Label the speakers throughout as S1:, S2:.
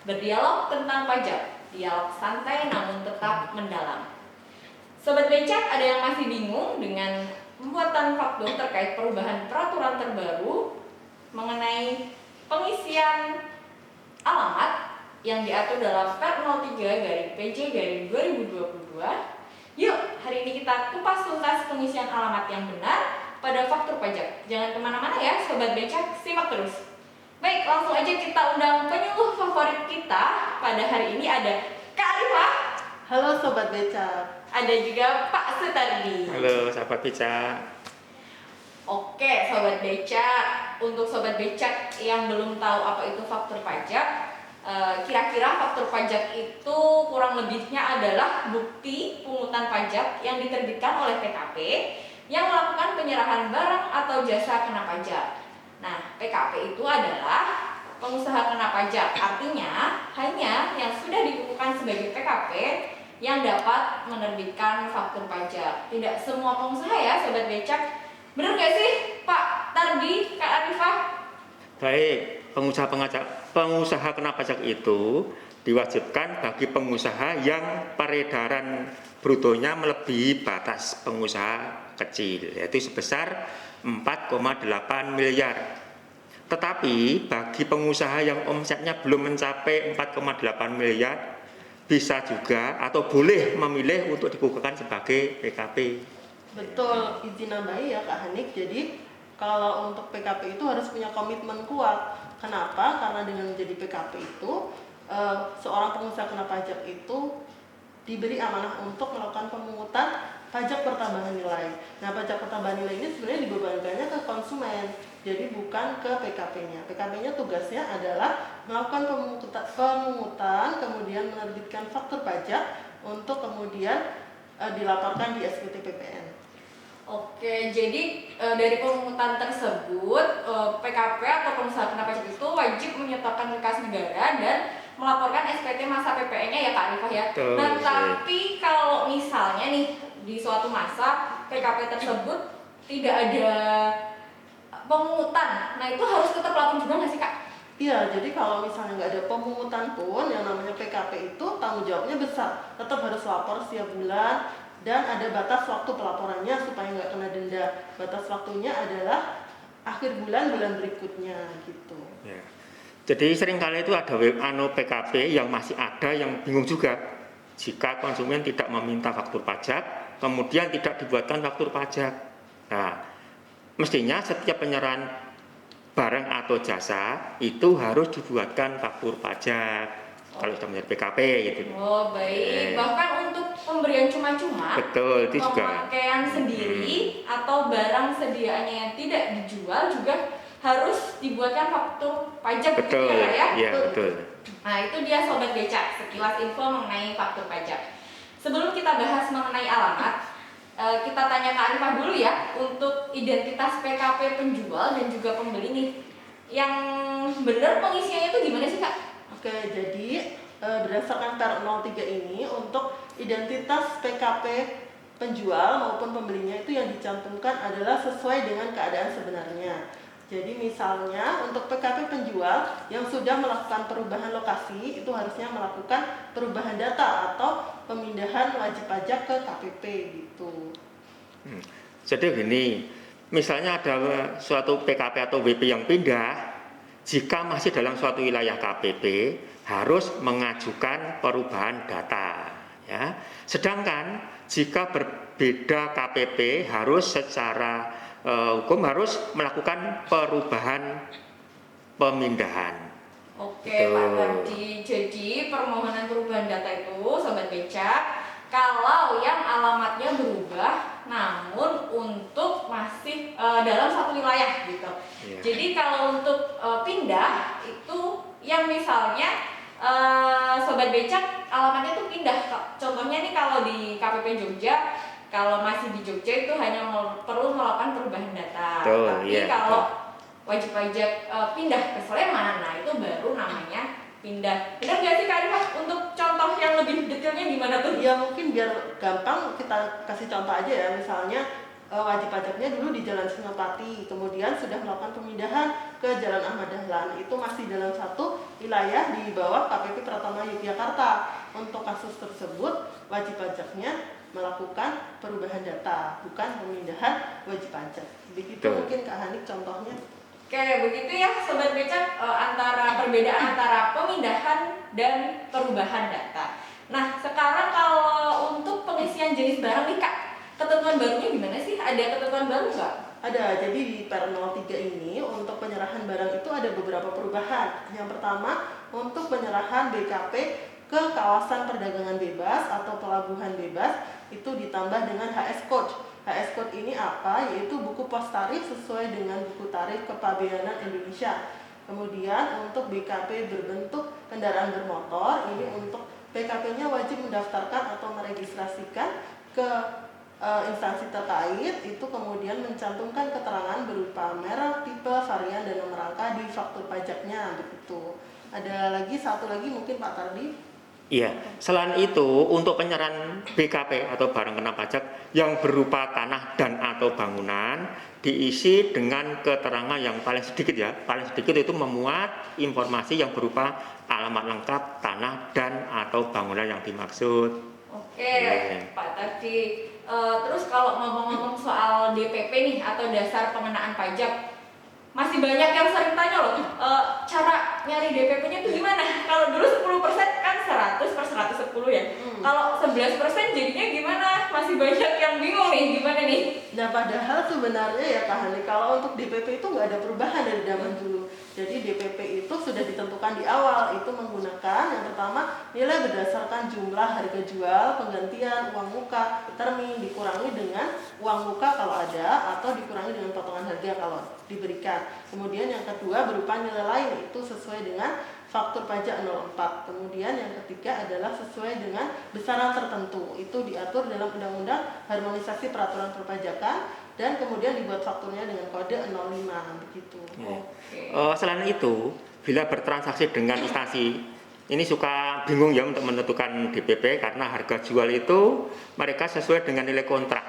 S1: Berdialog tentang pajak, dialog santai namun tetap mendalam. Sobat Becak, ada yang masih bingung dengan pembuatan faktur terkait perubahan peraturan terbaru mengenai pengisian alamat yang diatur dalam Per 03/PJ/2022? Yuk, hari ini kita kupas tuntas pengisian alamat yang benar pada faktur pajak. Jangan kemana-mana ya Sobat Becak, simak terus. Baik, langsung aja kita undang penyuluh favorit kita. Pada hari ini ada Kak Arifah.
S2: Halo Sobat Becak.
S1: Ada juga Pak Sutardi.
S3: Halo Sobat Becak.
S1: Oke Sobat Becak, untuk Sobat Becak yang belum tahu apa itu faktur pajak, kira-kira faktur pajak itu kurang lebihnya adalah bukti pungutan pajak yang diterbitkan oleh PKP yang melakukan penyerahan barang atau jasa kena pajak. Nah, PKP itu adalah pengusaha kena pajak, artinya hanya yang sudah dikukuhkan sebagai PKP yang dapat menerbitkan faktur pajak. Tidak semua pengusaha ya Sobat Becak. Benar nggak sih Pak Tardi, Kak Arifah?
S3: Baik, pengusaha kena pajak itu diwajibkan bagi pengusaha yang peredaran brutonya melebihi batas pengusaha kecil, yaitu sebesar 4,8 miliar. Tetapi bagi pengusaha yang omsetnya belum mencapai 4,8 miliar, bisa juga atau boleh memilih untuk dikukuhkan sebagai PKP.
S2: Betul, izin nambahin ya Kak Hanik. Jadi kalau untuk PKP itu harus punya komitmen kuat. Kenapa? Karena dengan menjadi PKP itu seorang pengusaha kena pajak itu diberi amanah untuk melakukan pemungutan pajak pertambahan nilai. Nah, pajak pertambahan nilai ini sebenarnya dibebankannya ke konsumen, jadi bukan ke PKP-nya. PKP-nya tugasnya adalah melakukan pemungutan, kemudian menerbitkan faktur pajak untuk kemudian dilaporkan di SPT PPN.
S1: Oke, jadi dari pemungutan tersebut PKP atau pengusaha kena pajak itu wajib menyertakan berkas negara dan melaporkan SPT masa PPN-nya ya Kak Arifah ya.
S3: Betul,
S1: Nah, tapi kalau misalnya nih di suatu masa PKP tersebut tidak ada pemungutan, nah itu harus tetap lapor juga nggak sih Kak?
S2: Iya, jadi kalau misalnya nggak ada pemungutan pun yang namanya PKP itu tanggung jawabnya besar. Tetap harus lapor setiap bulan dan ada batas waktu pelaporannya supaya nggak kena denda. Batas waktunya adalah akhir bulan berikutnya gitu.
S3: Ya. Jadi seringkali itu ada PKP yang masih ada yang bingung juga. Jika konsumen tidak meminta faktur pajak, kemudian tidak dibuatkan faktur pajak. Nah, mestinya setiap penyerahan barang atau jasa itu harus dibuatkan faktur pajak. Kalau sudah menjadi PKP gitu.
S1: Oh baik, bahkan untuk pemberian cuma-cuma,
S3: betul, itu juga
S1: pemakaian sendiri atau barang sediaannya yang tidak dijual juga harus dibuatkan faktur pajak.
S3: Betul,
S1: gitu ya?
S3: Ya, betul.
S1: Nah itu dia Sobat Becak, sekilas info mengenai faktur pajak. Sebelum kita bahas mengenai alamat, kita tanya Kak Arifah dulu ya, untuk identitas PKP penjual dan juga pembeli nih, yang benar pengisiannya itu gimana sih Kak?
S2: Oke, jadi berdasarkan Per 03 ini untuk identitas PKP penjual maupun pembelinya itu yang dicantumkan adalah sesuai dengan keadaan sebenarnya. Jadi misalnya untuk PKP penjual yang sudah melakukan perubahan lokasi itu harusnya melakukan perubahan data atau pemindahan wajib pajak ke KPP gitu.
S3: Jadi gini, misalnya ada suatu PKP atau WP yang pindah, jika masih dalam suatu wilayah KPP harus mengajukan perubahan data, ya. Sedangkan jika berbeda KPP harus secara hukum harus melakukan perubahan pemindahan.
S1: Oke Pak Tardi, jadi permohonan perubahan data itu Sobat Becak, kalau yang alamatnya berubah namun untuk masih dalam satu wilayah gitu.
S3: Yeah.
S1: Jadi kalau untuk pindah itu yang misalnya Sobat Becak alamatnya tuh pindah. Contohnya nih kalau di KPP Jogja, kalau masih di Jogja itu hanya perlu melakukan perubahan data. Tapi kalau wajib pajak pindah ke Sleman, nah itu baru namanya pindah. Benar nggak sih Kak Arifah? Untuk contoh yang lebih detailnya gimana tuh?
S2: Ya mungkin biar gampang kita kasih contoh aja ya. Misalnya wajib pajaknya dulu di Jalan Senopati, kemudian sudah melakukan pemindahan ke Jalan Ahmad Dahlan. Itu masih dalam satu wilayah di bawah KPP Pratama Yogyakarta. Untuk kasus tersebut, wajib pajaknya melakukan perubahan data, bukan pemindahan wajib pajak. Begitu
S3: Betul.
S2: mungkin Kak Hanik contohnya.
S1: Oke, begitu ya Sobat Becak, antara perbedaan antara pemindahan dan perubahan data. Nah, sekarang kalau untuk pengisian jenis barang nih Kak, ketentuan barunya gimana sih? Ada ketentuan baru nggak?
S2: Ada, jadi di Per 03 ini untuk penyerahan barang itu ada beberapa perubahan. Yang pertama, untuk penyerahan BKP ke kawasan perdagangan bebas atau pelabuhan bebas itu ditambah dengan HS Code. HS Code ini apa? Yaitu buku pos tarif sesuai dengan buku tarif kepabeanan Indonesia. Kemudian untuk BKP berbentuk kendaraan bermotor, ini untuk BKP-nya wajib mendaftarkan atau meregistrasikan ke instansi terkait, itu kemudian mencantumkan keterangan berupa merek, tipe, varian, dan nomor angka di faktur pajaknya, begitu. Ada lagi satu lagi mungkin Pak Tardi.
S3: Iya, selain itu untuk penyerahan BKP atau barang kena pajak yang berupa tanah dan atau bangunan diisi dengan keterangan yang paling sedikit ya. Paling sedikit itu memuat informasi yang berupa alamat lengkap tanah dan atau bangunan yang dimaksud.
S1: Oke,
S3: Iya.
S1: Pak Tardi. Terus kalau ngomong-ngomong soal DPP nih atau dasar pengenaan pajak, masih banyak yang sering tanya loh, cara nyari DPP-nya itu gimana? Kalau dulu 10% kan 100 per 110 ya. Kalau 11% jadinya gimana? Masih banyak yang bingung nih, gimana nih?
S2: Nah padahal sebenarnya ya Kak Hani, kalau untuk DPP itu nggak ada perubahan dari zaman dulu. Jadi DPP itu sudah ditentukan di awal, itu menggunakan yang pertama nilai berdasarkan jumlah harga jual, penggantian, uang muka, termin, dikurangi dengan uang muka kalau ada, atau dikurangi dengan potongan harga kalau diberikan. Kemudian yang kedua berupa nilai lain, itu sesuai dengan faktur pajak 04. Kemudian yang ketiga adalah sesuai dengan besaran tertentu, itu diatur dalam Undang-Undang Harmonisasi Peraturan Perpajakan, dan kemudian dibuat fakturnya dengan kode 05 begitu.
S3: Selain itu, bila bertransaksi dengan instansi, ini suka bingung ya untuk menentukan DPP karena harga jual itu mereka sesuai dengan nilai kontrak.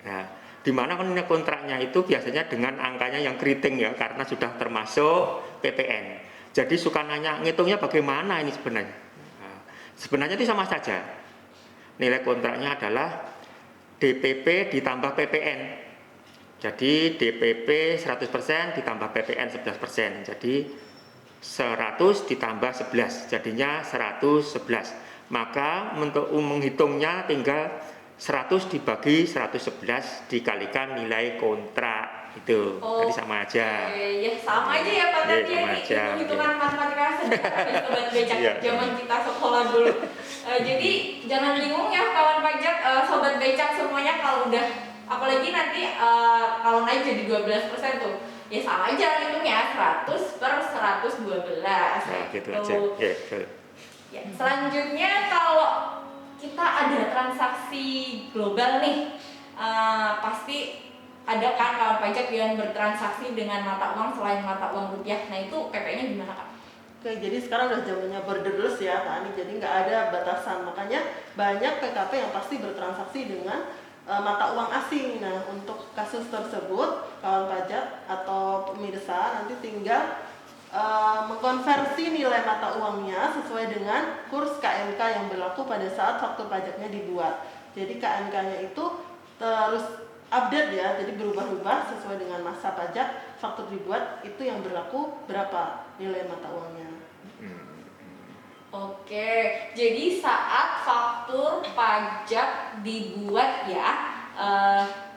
S3: Nah, di mana nilai kontraknya itu biasanya dengan angkanya yang keriting ya, karena sudah termasuk PPN. Jadi suka nanya ngitungnya bagaimana ini sebenarnya. Nah, sebenarnya itu sama saja. Nilai kontraknya adalah DPP ditambah PPN. Jadi DPP 100% ditambah PPN 11%. Jadi 100 ditambah 11, jadinya 111. Maka untuk menghitungnya tinggal 100 dibagi 111 dikalikan nilai kontrak. Itu. Jadi sama aja.
S1: Ya sama aja ya Pak Tardi,
S3: Iya, sama
S1: ini
S3: aja.
S1: hitung-hitungan matematika sederhana ya Sobat Becak
S3: Iya,
S1: zaman
S3: sama.
S1: kita sekolah dulu. Jadi jangan bingung ya kawan pajak, Sobat Becak semuanya kalau udah, apalagi nanti kalau naik jadi 12% tuh, ya sama aja hitungnya 100 per 112.
S3: Nah, gitu aja. Ya, betul.
S1: Ya, selanjutnya kalau kita ada transaksi global nih, pasti ada kan kawan pajak yang bertransaksi dengan mata uang selain mata uang rupiah. Nah itu PP-nya gimana Kak?
S2: Oke, jadi sekarang udah zamannya borderless ya Kak Ani, jadi nggak ada batasan. Makanya banyak PKP yang pasti bertransaksi dengan mata uang asing. Nah, untuk kasus tersebut, kawan pajak atau pemirsa nanti tinggal mengkonversi nilai mata uangnya sesuai dengan kurs KMK yang berlaku pada saat faktur pajaknya dibuat. Jadi KMK-nya itu terus update ya, jadi berubah-ubah sesuai dengan masa pajak faktur dibuat, itu yang berlaku berapa nilai mata uangnya.
S1: Oke, jadi saat faktur pajak dibuat ya,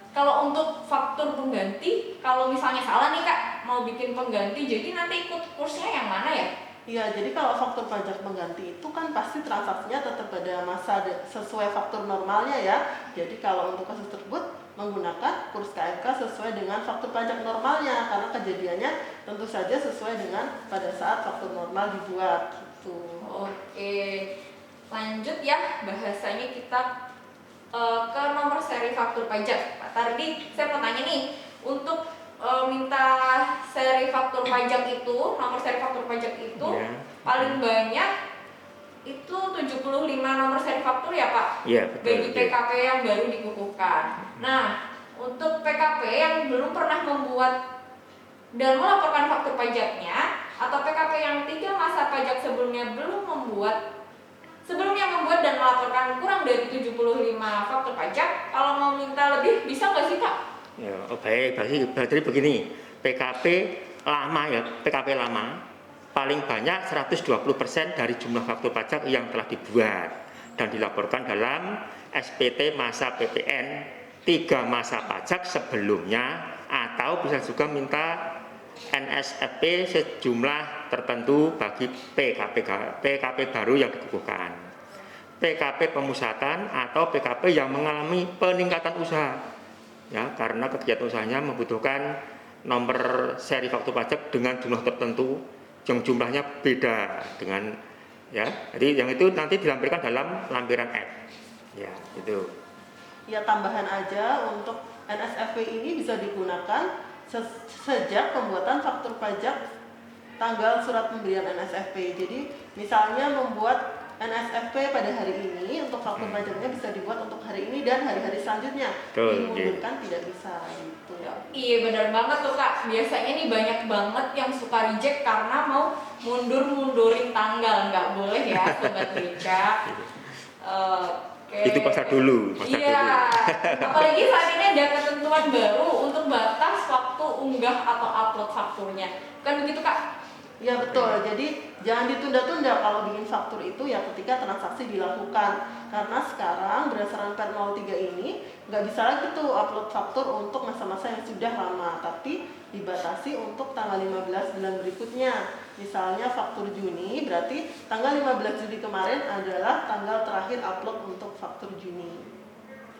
S1: kalau untuk faktur pengganti, kalau misalnya salah nih Kak, mau bikin pengganti, jadi nanti ikut kursnya yang mana ya?
S2: Iya, jadi kalau faktur pajak pengganti itu kan pasti transaksinya tetap pada masa sesuai faktur normalnya ya. Jadi kalau untuk kasus tersebut menggunakan kurs KMK sesuai dengan faktur pajak normalnya, karena kejadiannya tentu saja sesuai dengan pada saat faktur normal dibuat gitu.
S1: Oke, lanjut ya bahasanya kita ke nomor seri faktur pajak. Pak Tardi, saya mau tanya nih, untuk minta seri faktur pajak itu, nomor seri faktur pajak itu paling banyak itu 75 nomor seri faktur ya Pak?
S3: Iya, betul.
S1: Bagi PKP yang baru dikukuhkan. Nah, untuk belum pernah membuat dan melaporkan faktur pajaknya, atau PKP yang 3 masa pajak sebelumnya sebelumnya membuat dan melaporkan kurang dari 75 faktur pajak, kalau mau minta lebih bisa nggak sih Pak?
S3: Ya, oh baik, berarti begini, PKP lama paling banyak 120% dari jumlah faktur pajak yang telah dibuat dan dilaporkan dalam SPT masa PPN 3 masa pajak sebelumnya, atau bisa juga minta NSFP sejumlah tertentu bagi PKP baru yang dikukuhkan, PKP pemusatan atau PKP yang mengalami peningkatan usaha, ya, karena kegiatan usahanya membutuhkan nomor seri faktur pajak dengan jumlah tertentu yang jumlahnya beda dengan, ya, jadi yang itu nanti dilampirkan dalam lampiran F, ya, itu.
S2: Ya, tambahan aja untuk NSFP ini bisa digunakan sejak pembuatan faktur pajak tanggal surat pemberian NSFP. Jadi misalnya membuat NSFP pada hari ini, untuk faktur pajaknya bisa dibuat untuk hari ini dan hari-hari selanjutnya. Dimundurkan tidak bisa gitu.
S1: Iya benar banget tuh Kak. Biasanya nih banyak banget yang suka reject karena mau mundurin tanggal. Nggak boleh ya Sobat Beca.
S3: Itu pasar dulu.
S1: Iya. Apalagi saat ini ada ketentuan baru untuk batas waktu unggah atau upload fakturnya. Kan begitu Kak?
S2: Ya betul. Jadi jangan ditunda-tunda kalau bikin faktur itu ya ketika transaksi dilakukan. Karena sekarang berdasarkan Per 03 ini nggak bisa lagi tuh upload faktur untuk masa-masa yang sudah lama, tapi dibatasi untuk tanggal 15 bulan berikutnya. Misalnya faktur Juni, berarti tanggal 15 Juli kemarin adalah tanggal terakhir upload untuk faktur Juni.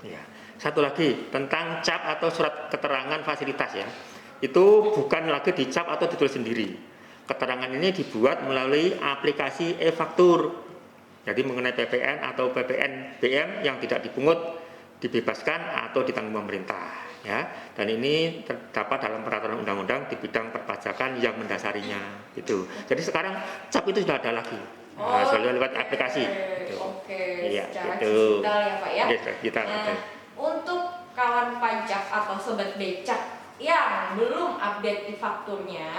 S3: Ya. Satu lagi tentang cap atau surat keterangan fasilitas, ya. Itu bukan lagi dicap atau ditulis sendiri. Keterangan ini dibuat melalui aplikasi e-faktur. Jadi mengenai PPN atau PPN BM yang tidak dipungut dibebaskan atau ditanggung pemerintah, ya. Dan ini terdapat dalam peraturan undang-undang di bidang perpajakan yang mendasarinya, gitu. Jadi sekarang cap itu sudah ada lagi. Lewat aplikasi. Gitu. Iya,
S1: secara
S3: gitu.
S1: digital ya Pak ya.
S3: Yes, digital.
S1: Nah, untuk kawan pajak atau sobat becak yang belum update di fakturnya,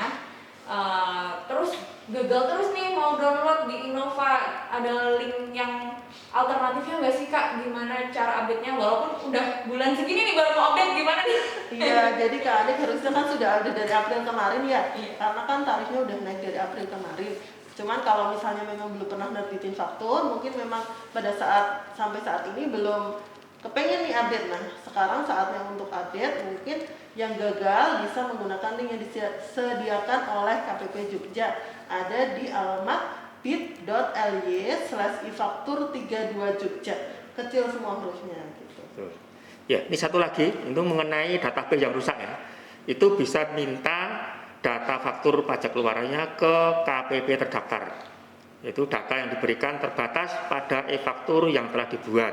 S1: terus gagal terus nih mau download di Innova, ada link yang alternatifnya nggak sih Kak? Gimana cara update-nya? Walaupun udah bulan segini nih baru mau update, gimana nih?
S2: Iya, jadi Kak Adik harusnya kan sudah update dari April kemarin ya, karena kan tarifnya udah naik dari April kemarin. Cuman kalau misalnya memang belum pernah nerbitin faktur, mungkin memang pada sampai saat ini belum kepengen nih update. Nah, sekarang saatnya untuk update. Mungkin yang gagal bisa menggunakan link yang disediakan oleh KPP Jogja. Ada di alamat bit.ly/ifaktur32 Jogja. Kecil semua hurufnya gitu.
S3: Ya, ini satu lagi untuk mengenai database yang rusak, ya. Itu bisa minta data faktur pajak keluarannya ke KPP terdaftar. Itu data yang diberikan terbatas pada e-faktur yang telah dibuat,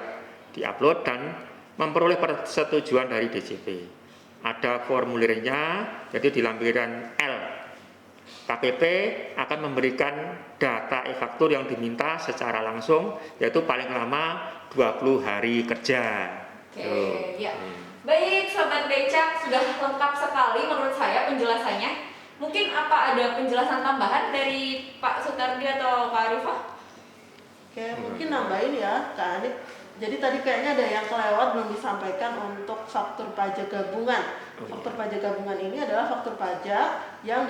S3: diupload dan memperoleh persetujuan dari DJP. Ada formulirnya, jadi di lampiran L. KPP akan memberikan data e-faktur yang diminta secara langsung, yaitu paling lama 20 hari kerja.
S1: Oke, ya. Baik, Sobat Becak, sudah lengkap sekali menurut saya penjelasannya. Mungkin apa ada penjelasan tambahan dari Pak Sutardi atau Kak Arifah?
S2: Oke, mungkin nambahin ya Kak Anik. Jadi tadi kayaknya ada yang kelewat belum disampaikan untuk faktur pajak gabungan. Faktur pajak gabungan ini adalah faktur pajak yang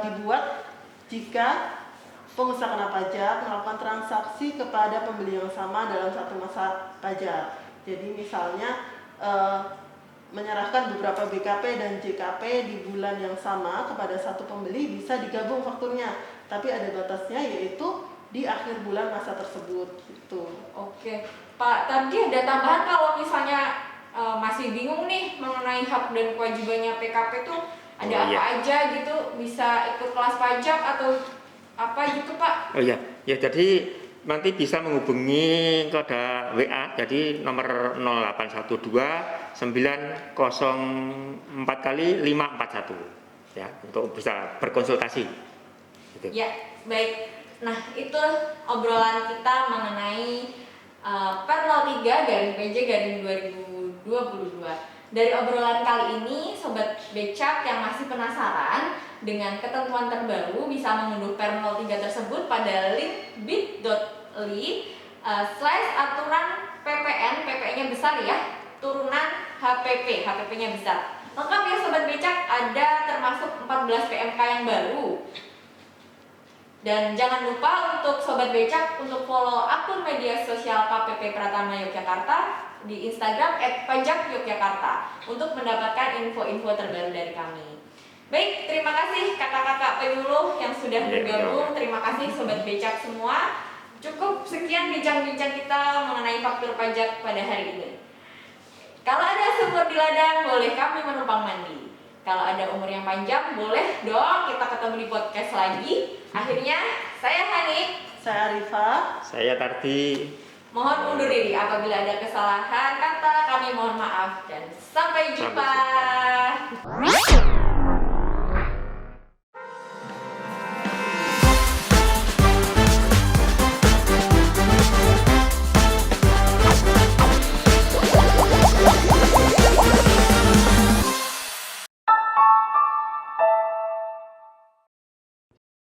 S2: dibuat jika pengusaha kena pajak melakukan transaksi kepada pembeli yang sama dalam satu masa pajak. Jadi misalnya menyerahkan beberapa BKP dan JKP di bulan yang sama kepada satu pembeli, bisa digabung fakturnya. Tapi ada batasnya, yaitu di akhir bulan masa tersebut gitu.
S1: Oke, Pak, tadi ada tambahan kalau misalnya masih bingung nih mengenai hak dan kewajibannya PKP tuh ada apa aja gitu, bisa ikut kelas pajak atau apa gitu Pak?
S3: Oh iya, ya jadi nanti bisa menghubungi kode WA, jadi nomor 0812 904 kali 541, ya, untuk bisa berkonsultasi. Gitu.
S1: Ya, baik. Nah, itu obrolan kita mengenai Per 03/PJ/2022. Dari obrolan kali ini, Sobat Becak yang masih penasaran dengan ketentuan terbaru bisa mengunduh PER 03 tersebut pada link bit.ly/aturan PPN, PPN-nya besar ya, turunan HPP, HPP-nya besar. Lengkap ya Sobat Becak, ada termasuk 14 PMK yang baru. Dan jangan lupa untuk Sobat Becak untuk follow akun media sosial KPP Pratama Yogyakarta di Instagram @pajakyogyakarta untuk mendapatkan info-info terbaru dari kami. Baik, terima kasih kakak-kakak penyuluh yang sudah bergabung. Terima kasih Sobat Becak semua. Cukup sekian bincang-bincang kita mengenai faktur pajak pada hari ini. Kalau ada sumur di ladang, boleh kami menumpang mandi. Kalau ada umur yang panjang, boleh dong kita ketemu di podcast lagi. Akhirnya, saya Hanik.
S2: Saya Arifah.
S3: Saya Tardi.
S1: Mohon undur diri apabila ada kesalahan kata, kami mohon maaf dan sampai jumpa.